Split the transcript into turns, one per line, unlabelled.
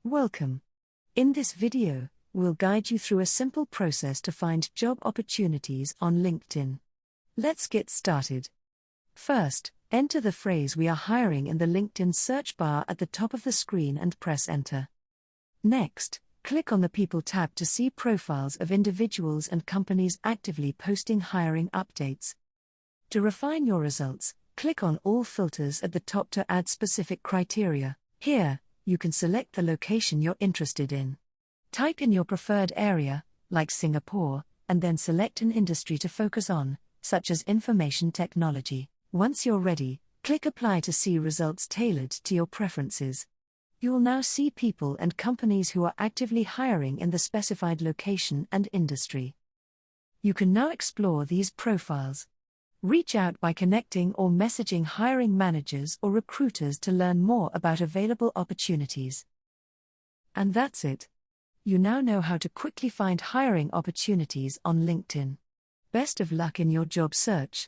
Welcome. In this video, we'll guide you through a simple process to find job opportunities on LinkedIn. Let's get started. First, enter the phrase "we are hiring" in the LinkedIn search bar at the top of the screen and press enter. Next, click on the People tab to see profiles of individuals and companies actively posting hiring updates. To refine your results, click on All filters at the top to add specific criteria. Here, you can select the location you're interested in. Type in your preferred area, like Singapore, and then select an industry to focus on, such as information technology. Once you're ready, click Apply to see results tailored to your preferences. You'll now see people and companies who are actively hiring in the specified location and industry. You can now explore these profiles. Reach out by connecting or messaging hiring managers or recruiters to learn more about available opportunities. And that's it. You now know how to quickly find hiring opportunities on LinkedIn. Best of luck in your job search.